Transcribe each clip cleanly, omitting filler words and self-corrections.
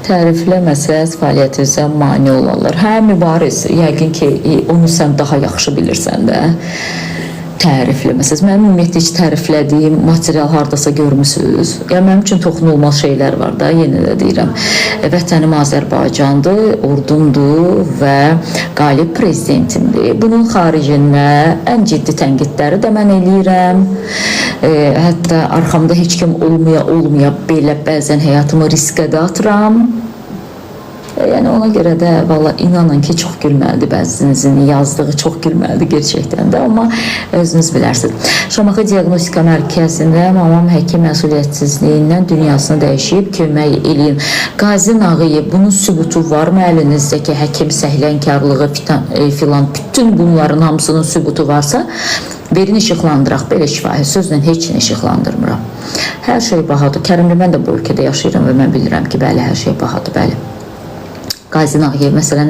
Təriflə məsələz fəaliyyətinizə mane olanlar. Hə, mübariz, yəqin ki, onu sən daha yaxşı bilirsən də. Təriflə məsələz. Mənim ümumiyyətlə heç təriflədiyim material hardasa görmüsünüz. Yəni, mənim üçün toxunulmaz şeylər var da, yenə də deyirəm. Vətənim Azərbaycandır, ordumdur və qalib prezidentimdir. Bunun xaricində ən ciddi tənqidləri də mən eləyirəm. Hətta arxamda heç kim olmaya belə bəzən həyatımı riskə də atıram. Yəni ona görə də valla inanın ki, çox gülməlidir bəzinizin yazdığı, çox gülməlidir gerçəkdən də, amma özünüz bilərsiniz. Şamaxı Diaqnostika Mərkəzində mamam həkim məsuliyyətsizliyindən dünyasını dəyişib, kömək eləyin. Qazi Nağıyev, bunun sübutu varmı əlinizdəki həkim səhlənkarlığı filan, bütün bunların hamısının sübutu varsa, verin işıqlandıraq, belə şifahi sözlə heç nə işıqlandırmıram. Hər şey bahadır. Kərimli, mən də bu ölkədə yaşayıram və mən bilirəm ki, bəli, hər şey bahadır, bəli. Qazi Nağıyev, məsələn,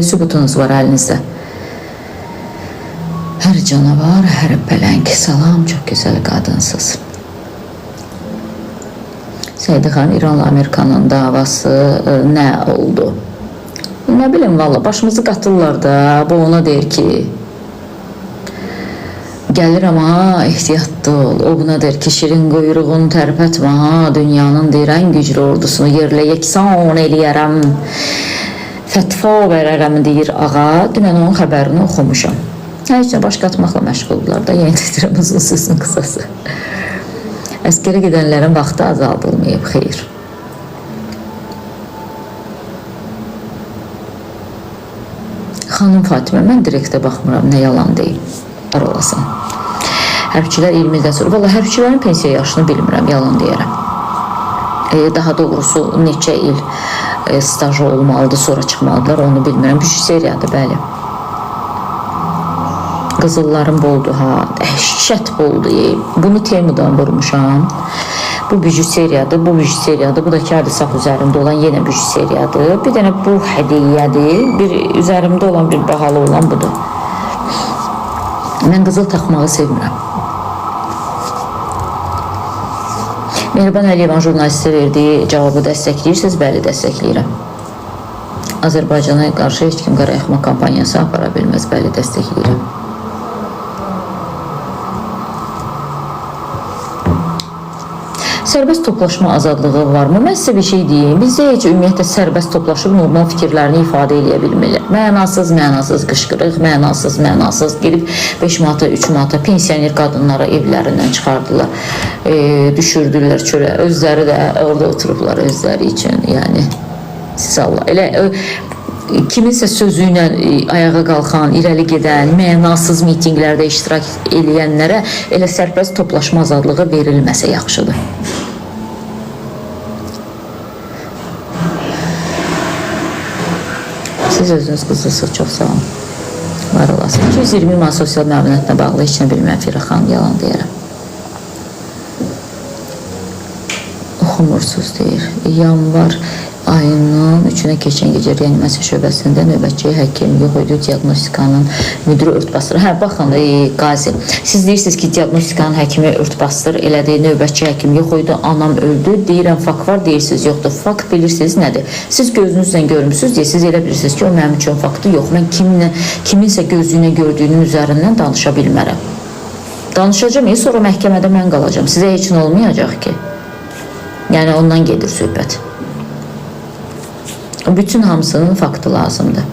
sübutunuz var əlinizdə. Hər canavar, hər pələng, salam, çox gözəl qadınsız. Səidə xanım, İranla Amerikanın davası nə oldu? Nə bilim, valla, başımızı qatırlar da, bu ona deyir ki, gəlir amma ehtiyatlı ol. O buna der ki, şirin quyruğunu tərpətmə, dünyanın deyir, ən güclü ordusunu yerlə yeksan eləyərəm. Fətva verərəm, deyir ağa. Dünən onun xəbərini oxumuşam. Heç nə baş qatmaqla məşğuldular da, yenə deyirəm uzun sözün qısası. Əskərə gedənlərin vaxtı azaldılmayıb, xeyr. Xanım Fatimə, mən direktə baxmıram, nə yalan deyil. Var olasan. Hərbçilər 20 ildən sonra, valla hərbçilərin pensiya yaşını bilmirəm, yalan deyərəm. Daha doğrusu neçə il stajı olmalıdır, sonra çıxmalıdırlar, onu bilmirəm. Büyük seriyadır, bəli. Qızıllarım boldu, ha, dəhşət boldu. Bunu Temudan vurmuşam. Bu büyük seriyadır, bu büyük seriyadır. Bu da kağıdı saf üzərimdə olan yenə büyük seriyadır. Bir dənə bu hədiyyədir, bir üzərimdə olan, bir bahalı olan budur. Mən qızıl taxmağı sevmirəm. Mehriban Əliyevan jurnalistə verdiyi cavabı dəstəkləyirsiniz, bəli, dəstəkləyirəm. Azərbaycana qarşı heç kim qarayaxma kampaniyası apara bilməz, bəli, dəstəkləyirəm. Sərbəst toplaşma azadlığı varmı? Mən sizə bir şey deyeyim. Bizdə heç ümumiyyətlə sərbəst toplaşıb normal fikirlərini ifadə edə bilmirlər. Mənasız qışqırıq, mənasız gedib 5 manata, 3 manata pensioner qadınlara evlərindən çıxardılar, düşürdülər çölə. Özləri də orada oturublar özləri üçün. Yəni, siz Allah. Elə kiminsə sözü ilə ayağa qalxan, irəli gedən, mənasız mitinqlərdə iştirak edənlərə elə sərbəst toplaşma azadlığı verilməsə yaxşıdır. Siz özünüz qızılsınız, çox sağ olun. Var olasın. 220 man sosial müavinətlə bağlı heç nə bilməm, Firaq xanım, yalan deyərəm. Oxumursuz deyir. Yanvar ayının 3-ünə keçən gecə reanimasiya şöbəsində növbətçi həkim yox idi, diaqnostikanın müdürü örtbasdır. Hə, baxın, Qazi, siz deyirsiniz ki, diaqnostikanın həkimi örtbasdır, elədi, növbətçi həkim yox idi, anam öldü, deyirəm, fakt var, deyirsiniz, yoxdur. Fakt bilirsiniz nədir? Siz gözünüzlə görmüsünüz deyə siz elə bilirsiniz ki, o mənim üçün faktı yox. Mən kiminsə gözlüyünə gördüyünün üzərindən danışa bilmərəm. Danışacağım, sonra məhkəmədə mən qalacağım. Sizə heç nə olmayacaq ki. Yəni, ondan gedir söhbət. Bütün hamısının faktı lazımdır.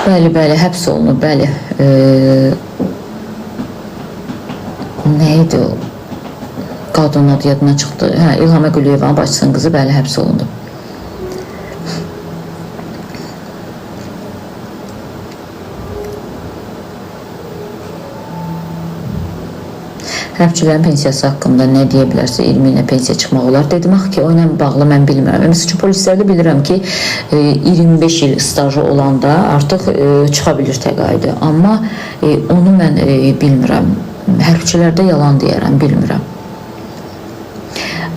Bəli, həbs olunub, bəli. Nə idi o? Qadın adı yadına çıxdı. Hə, İlham Əquliyevanın bacısının qızı, bəli, həbs olundu. Hərbçilərin pensiyası haqqında nə deyə bilərsə, 20 ilə pensiya çıxmaq olar. Dedim, axı ki, o ilə bağlı mən bilmirəm. Məsələn, polislərdə bilirəm ki, 25 il stajı olanda artıq çıxa bilir təqaüdü. Amma onu mən bilmirəm. Hərbçilərdə yalan deyərəm, bilmirəm.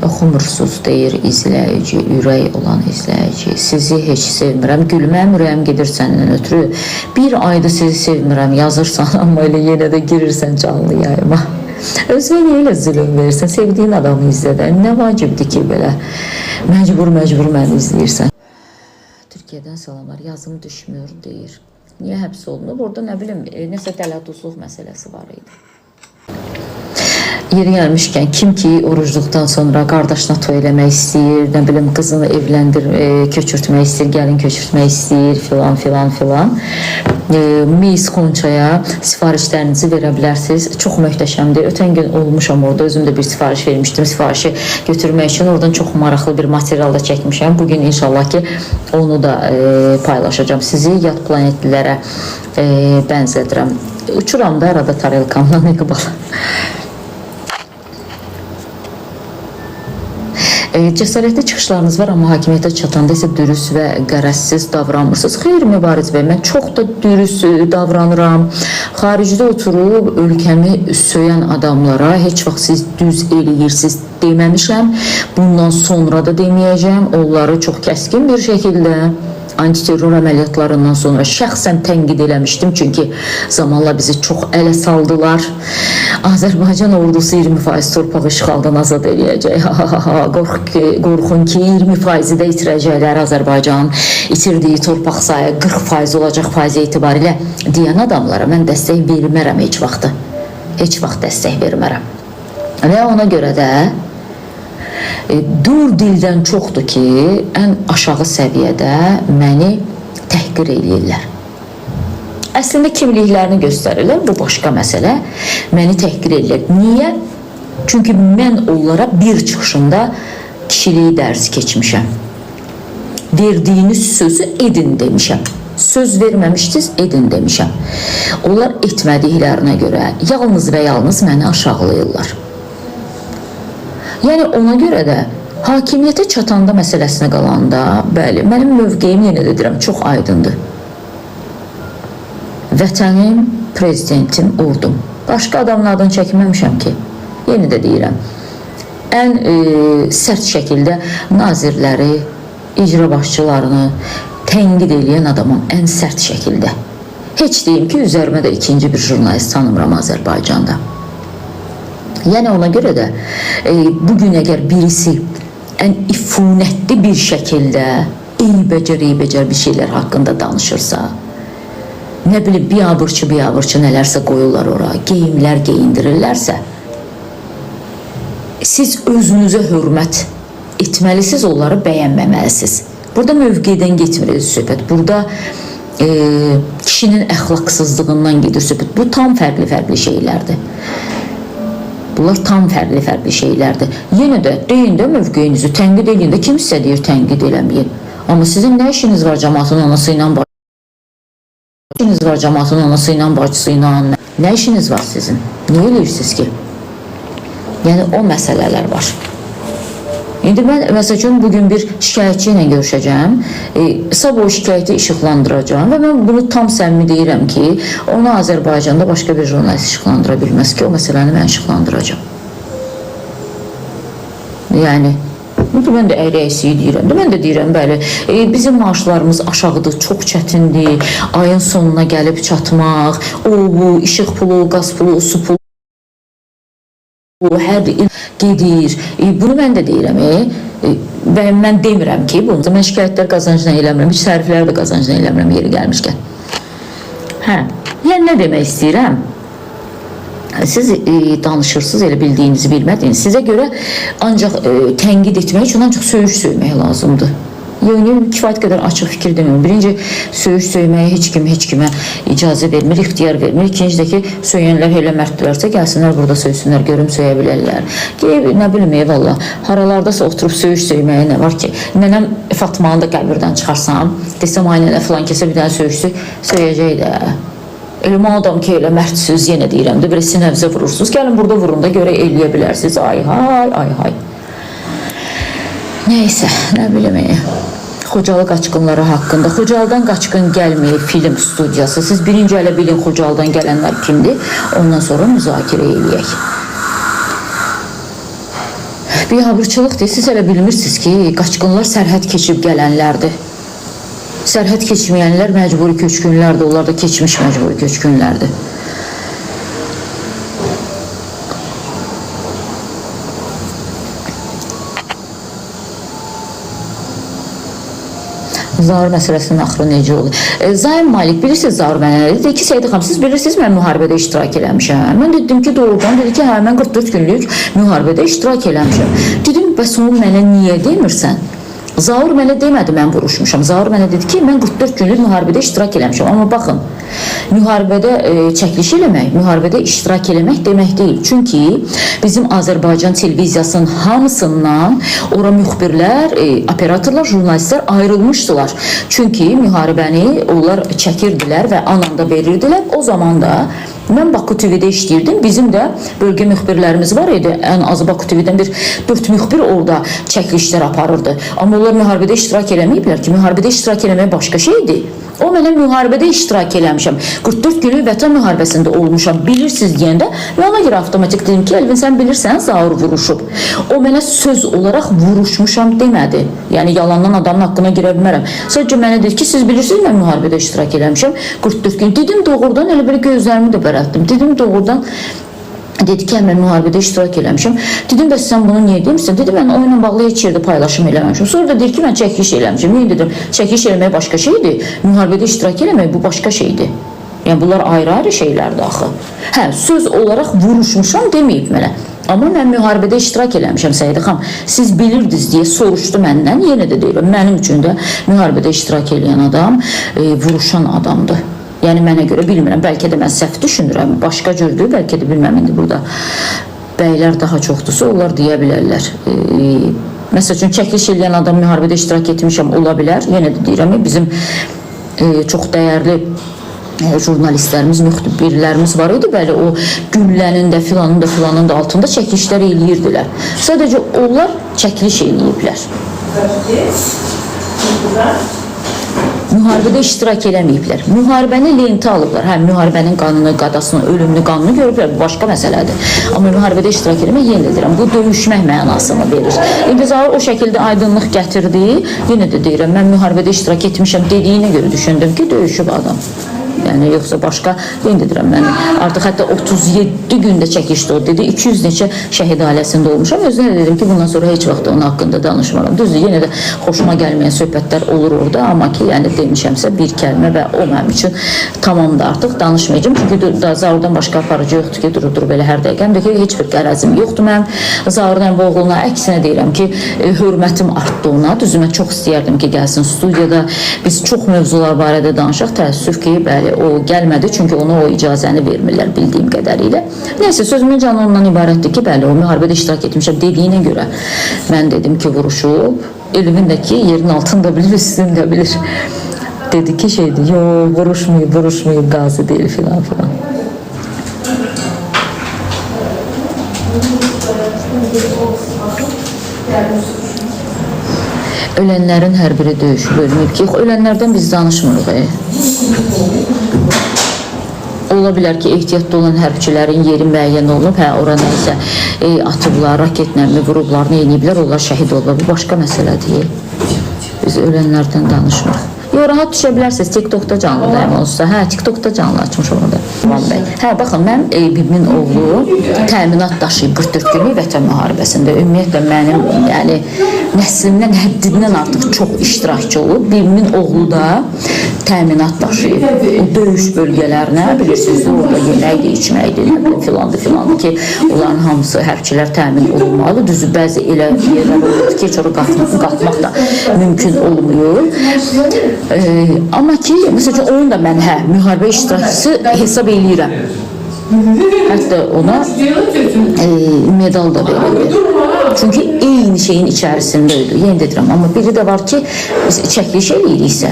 Oxumursuz, deyir izləyici, ürək olan izləyici. Sizi heç sevmirəm, gülməm, ürəyim gedir səndən ötürü. Bir ayda sizi sevmirəm, yazırsan, amma elə yenə də girirsən canlı yayıma. özünə niyə elə zülüm verirsən? Sevdiyin adamı izlədən nə vacibdir ki, belə məcbur məni izləyirsən? Türkiyədən salamlar, yazım düşmür deyir. Niyə həbs olunub? Orada nə bilim, nəsə tələduzluq məsələsi var idi. Yeri gəlmişkən, kim ki orucluqdan sonra qardaşına toy eləmək istəyir, nə bilim qızını köçürtmək istəyir, gəlin köçürtmək istəyir, filan. Mis Xonçaya sifarişlərinizi verə bilərsiniz. Çox möhtəşəmdir. Ötən gün olmuşam orada, özüm də bir sifariş vermişdim. Sifarişi götürmək üçün oradan çox maraqlı bir material da çəkmişəm. Bugün inşallah ki onu da paylaşacağım. Sizi yad planetlilərə bənzədirəm. Uçuram da arada tarelkamdan iqbal. Cəsarətli çıxışlarınız var, amma hakimiyyətə çatanda isə dürüst və qərəzsiz davranmırsınız. Xeyr, Mübariz bəy, mən çox da dürüst davranıram. Xaricdə oturub ölkəmi söyən adamlara heç vaxt siz düz eləyirsiniz deməmişəm. Bundan sonra da deməyəcəm. Onları çox kəskin bir şəkildə antiterror əməliyyatlarından sonra şəxsən tənqid eləmişdim. Çünki zamanla bizi çox ələ saldılar. Azərbaycan ordusu 20% torpağı işğaldan azad eləyəcək. Qorxun ki 20%-i də itirəcəklər Azərbaycan. İtirdiyi torpaq sayı 40% olacaq faiz etibarilə deyən adamlara mən dəstək vermərəm heç vaxtı. Heç vaxt dəstək vermərəm. Və ona görə də dur dildən çoxdur ki, ən aşağı səviyyədə məni təhqir eləyirlər. Əslində kimliklərini göstərirlər, bu başqa məsələ. Məni təhqir eləyirlər. Niyə? Çünki mən onlara bir çıxışında kişiliyi dərsi keçmişəm. Verdiyiniz sözü edin demişəm. Söz verməmişdiniz, edin demişəm. Onlar etmədiklərinə görə yalnız və yalnız məni aşağılayırlar. Yəni ona görə də hakimiyyətə çatanda məsələsinə qalanda, bəli, mənim mövqeyim yenə də deyirəm, çox aydındır. Vətənim, prezidentim, ordum. Başqa adamlardan çəkməmişəm ki, yenə də deyirəm. Ən sərt şəkildə nazirləri, icra başçılarını tənqid eləyən adamım, ən sərt şəkildə. Heç deyim ki, üzərimə də ikinci bir jurnalist tanımıram Azərbaycanda. Yəni ona görə də bugün əgər birisi ən ifunətli bir şəkildə eybəcər bir şeylər haqqında danışırsa, nə bilim biabırçı nələrsə qoyurlar ora, geyimlər geyindirirlərsə, siz özünüzə hörmət etməlisiniz, onları bəyənməməlisiniz. Burada mövqedən getmir söhbət, burada kişinin əxlaqsızlığından gedir söhbət. Bu tam fərqli şeylərdir. Bunlar tam fərqli şeylərdir. Yenə də deyin də mövqeyinizi, tənqid eləyin də, kim sizə deyir tənqid eləməyin. Amma sizin nə işiniz var cəmaatın anası ilə bacısı ilə, nə işiniz var sizin? Nə eləyirsiniz ki? Yəni o məsələlər var. İndi mən məsələn bugün bir şikayətçi ilə görüşəcəm, sabah o şikayəti işıqlandıracağım və mən bunu tam səmimi deyirəm ki, onu Azərbaycanda başqa bir jurnalist işıqlandıra bilməz ki, o məsələni mən işıqlandıracağım. Yəni, mən də əyrəksiyi deyirəm, mən də deyirəm, bəli, bizim maaşlarımız aşağıdır, çox çətindir, ayın sonuna gəlib çatmaq, bu, işıq pulu, qaz pulu, su pulu, hər il gedir. Bunu mən də deyirəm. Və mən demirəm ki, mən şikayətlər qazancına eləmirəm, heç tərifləri də qazancına eləmirəm yeri gəlmişkən. Yəni nə demək istəyirəm? Siz danışırsınız, elə bildiyinizi bilmədiniz. Sizə görə ancaq tənqid etmək üçün ancaq söyüş söymək lazımdır. Yəni, kifayət qədər açıq fikir demiyorum. Birinci, söyüş söyməyə heç kimə icazə vermir, ixtiyar vermir. İkinci də ki, söyənlər elə mərddirlərsə, gəlsinlər burada söysünlər, görüm söyə bilərlər. Nə bilim, valla, haralardasa oturub söyüş söyməyə nə var ki? Nənəm Fatmanı da qəbirdən çıxarsam, desəm, ay nənə filan kəsə bir dənə söyüşsü, söyləyəcək də. Elə adam ki, elə mərdsüz, yenə deyirəm də, belə sinəvzə vurursunuz. Gəlin burada vurun da, görə eləyə bilərsiniz. Ay hay. Neysə, nə bilim, Xocalı qaçqınları haqqında. Xocalıdan qaçqın gəlməyib film studiyası. Siz birinci ələ bilin Xocalıdan gələnlər kimdir, ondan sonra müzakirə eləyək. Biabırçılıqdır, siz elə bilmirsiniz ki, qaçqınlar sərhəd keçib gələnlərdir. Sərhəd keçməyənlər məcburi köçkünlərdir, onlar da keçmiş məcburi köçkünlərdir. Zaur məsələsinin axırı necə olur? Zaim Malik, bilirsiniz Zaur mənə dedi ki, Seyid xanım, siz bilirsiniz mən müharibədə iştirak eləmişəm. Mən dedim ki, doğrudan, dedi ki, hə, mən 44 günlük müharibədə iştirak eləmişəm. Dedim, bəs onu mənə niyə demirsən? Zaur mənə demədi, mən vuruşmuşam. Zaur mənə dedi ki, mən 44 günlük müharibədə iştirak eləmişəm. Amma baxın, müharibədə çəkiliş eləmək, müharibədə iştirak eləmək demək deyil. Çünki bizim Azərbaycan televiziyasının hamısından ora müxbirlər, operatorlar, jurnalistlər ayrılmışdılar. Çünki müharibəni onlar çəkirdilər və anında verirdilər. O zaman da mən Baku TV-də işləyirdim. Bizim də bölgə müxbirlərimiz var idi. Ən azı Baku TV-dən bir 4 müxbir orada çəkilişlər aparırdı. Amma onlar müharibədə iştirak eləməyiblər ki, müharibədə iştirak eləmək başqa şeydir. O mənə müharibədə iştirak eləmişəm. 44 günlük vətən müharibəsində olmuşam. Bilirsiniz deyəndə və ona görə avtomatik dedim ki, Elvin sən bilirsən Zaur vuruşub. O mənə söz olaraq vuruşmuşam demədi. Yəni yalandan adamın haqqına girə bilmərəm. Sadəcə mənə dedi ki, siz bilirsiniz mən müharibədə iştirak eləmişəm. 44 gün. Dedim doğrudan, elə belə gözlərimi də bərəltdim. Dedim doğrudan. Dedi ki, mən müharibədə iştirak eləmişəm. Dedim, bəs sən bunu niyə demişsən? Dedi, mən oyunla bağlı heç yerdə paylaşım eləməmişəm. Sonra da deyir ki, mən çəkiliş eləmişəm. Niyə dedim, çəkiliş eləmək başqa şeydir. Müharibədə iştirak eləmək bu başqa şeydir. Yəni, bunlar ayrı-ayrı şeylərdir axı. Hə, söz olaraq vuruşmuşam deməyib mənə. Amma mən müharibədə iştirak eləmişəm, Səyidə xanım. Siz bilirdiniz deyə soruşdu məndən. Yenə də deyirəm, mənim üçün də müharibədə iştirak edən adam vuruşan adamdır. Yəni mənə görə bilmirəm, bəlkə də mən səhv düşünürəm, başqa cürdür, bəlkə də bilməm indi burada. Bəylər daha çoxdursa, onlar deyə bilərlər. Məsəl üçün, çəkiliş eləyən adam müharibədə iştirak etmişəm, ola bilər. Yenə də deyirəm, bizim çox dəyərli jurnalistlərimiz, müxbirlərimiz var idi. Bəli, o güllənin də, filanın da altında çəkilişlər eləyirdilər. Sadəcə onlar çəkiliş eləyiblər. Müharibədə iştirak eləməyiblər. Müharibəni lentə alıblar. Hə, müharibənin qanını, qadasını, ölümlü qanını görüblər. Bu başqa məsələdir. Amma müharibədə iştirak eləmək, yenə deyirəm, bu döyüşmək mənasını verir. İndi Zaur o şəkildə aydınlıq gətirdi. Yenə də deyirəm, mən müharibədə iştirak etmişəm dediyinə görə düşündüm ki, döyüşüb adam. Yəni, yoxsa başqa, yenə deyirəm, mən artıq hətta 37 gündə çəkişdi o dedi, 200 neçə şəhid ailəsində olmuşam. Özünə dedim ki, bundan sonra heç vaxt onun haqqında danışmaram. Düzdür, yenə də xoşuma gəlməyən söhbətlər olur orada, amma ki, yəni demişəmsə bir kəlmə və o mənim üçün tamamdır, artıq danışmayacağım. Çünki Zaurdan başqa aparıcı yoxdur ki, durur belə hər dəqiqəm. Deyir ki, heç bir qərəzim yoxdur mənim Zaurdan bu oğluna. Əksinə deyirəm ki, hörmətim artdı ona. Düzdür, mən çox istəyərdim ki, gəlsin studiyada. Biz çox mövzular barədə danışaq. Təəssüf ki, bəli, o gəlmədi, çünki ona o icazəni vermirlər bildiyim qədərilə. Neyse, sözümün canı ondan ibarətdir ki, bəli, o müharibədə iştirak etmişəm dediyinə görə mən dedim ki, vuruşub. Elvin də ki, yerin altında bilir, üstündə bilir. Dedi ki, şeydir, yox, vuruşmayıb, qazi deyil filan filan. Ölənlərin hər biri döyüşüb, ölməyib ki, ölənlərdən biz danışmırıq. Ola bilər ki, ehtiyatlı olan hərbçilərin yeri müəyyən olunub, hə, ora nəysə atıblar, raketlə mi vurublar, nə ediblər, onlar şəhid olublar. Bu başqa məsələdir. Biz ölənlərdən danışmırıq. Yox, rahat düşə bilərsiniz, TikTok'da canlı dəyəm olsa. Hə, TikTok'da canlı açmış orada. Hə, baxın, mən bibimin oğlu təminat daşıyıb 44 günlük vətən müharibəsində. Ümumiyyətlə, mənim, yəni, nəslimdən, həddindən artıq çox iştirakçı olub. Bibimin oğlu da təminat daşıyıb. O döyüş bölgələrinə, bilirsiniz, orada yeməkdir, içməkdir, filandır ki, onların hamısı hərbçilər təmin olunmalı. Düzü, bəzi elə yerlər olur ki, heç oraya qalxmaq da mümkün olmuyor. Amma ki, məsələn, onun da mən müharibə iştirakçısı hesab eləyirəm. Hətta ona medal da verildi. Çünki eyni şeyin içərisində idi, yenə dedirəm. Amma biri də var ki, çəkiliş eləyiriksə,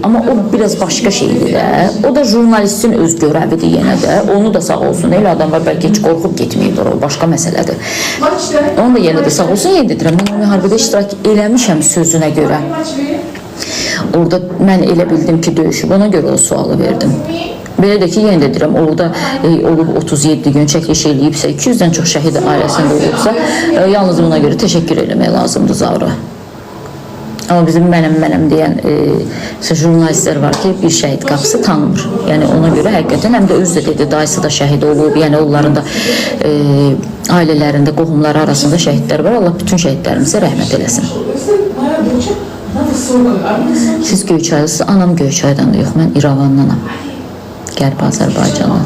amma o biraz başqa şeydir də. O da jurnalistin öz görəvidir yenə də. Onu da sağ olsun, elə adam var, bəlkə heç qorxub getməyibdir, o başqa məsələdir. Onu da yenə də sağ olsun, yenə dedirəm. Mən müharibədə iştirak eləmişəm sözünə görə. Orada mən elə bildim ki, döyüşüb, ona görə o sualı verdim. Belə də ki, yenə də deyirəm, orada olub 37 gün çəkiliş eləyibsə, 200-dən çox şəhid ailəsində olubsa, yalnız buna görə təşəkkür eləmək lazımdır Zaura. Amma bizim mənəm deyən jurnalistlər var ki, bir şəhid qapısı tanımır. Yəni ona görə həqiqətən həm də özü də dedi, dayısı da şəhid olub, yəni onların da ailələrində, qohumları arasında şəhidlər var. Allah bütün şəhidlərimizə rəhmət eləsin. Siz Göyçaylısınız, anam Göyçaydandır, yox, mən İrəvandanam. Qərb Azərbaycandan.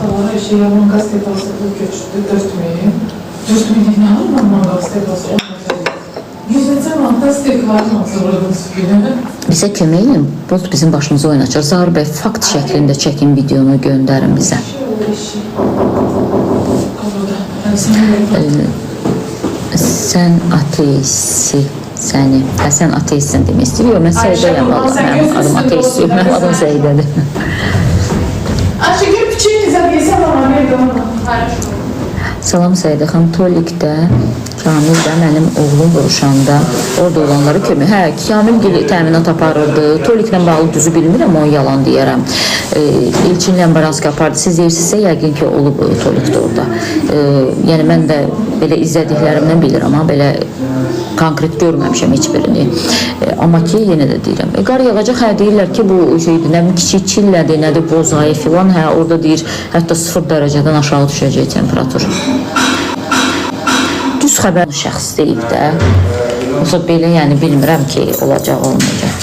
Bizə kömək edin, bot bizim başımıza oynaçır. Zahir bəy, fakt şəklində çəkin videonu göndərin bizə. Sən ateistsin, səni. Sən ateistsin demək istəyir. Yox, mən Səydəyəm, mənim adım ateist yox, mənim adım Səydədir. Ayşegül küçüğünüze yesem ama bir doğru. Salam Səidə xanım, Tolikdə Kamil də mənim oğlum vuruşanda orada olanları kömək. Hə, Kamil təminat aparırdı. Toliklə bağlı düzü bilmirəm, o yalan deyərəm. İlçin Ləmbaranski apardı. Siz deyirsinizsə, yəqin ki, olub Tolikdə orada. Yəni, mən də belə izlədiklərimdən bilirəm, amma belə konkret görməmişəm heç birini. Amma ki, yenə də deyirəm. Qar yağacaq, hə, deyirlər ki, bu şeydir, nə kiçik çillədir, nədir, bozayı filan, hə, orada deyir, hətta 0 dərəcədən aşağı düşəcək temperatur. Düz xəbər şəxs deyib də. Yoxsa belə, yəni, bilmirəm ki, olacaq, olmayacaq.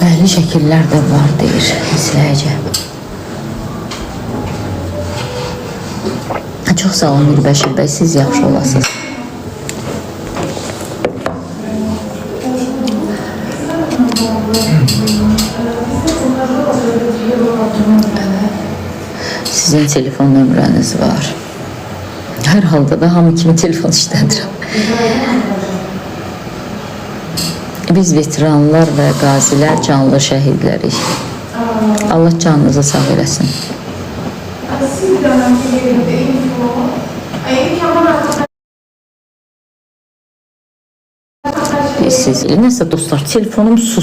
Bəlli şəkillər də var, deyir, izləyici. Çox sağ olun, Mirbəşir bəy, siz yaxşı olasınız. Sizin telefon nömrəniz var. Hər halda da hamı kimi telefon işlədirəm. Biz veteranlar və qazilər canlı şəhidlərik. Allah canınızı sağ eləsin. Siz, nəsə dostlar, telefonum sus.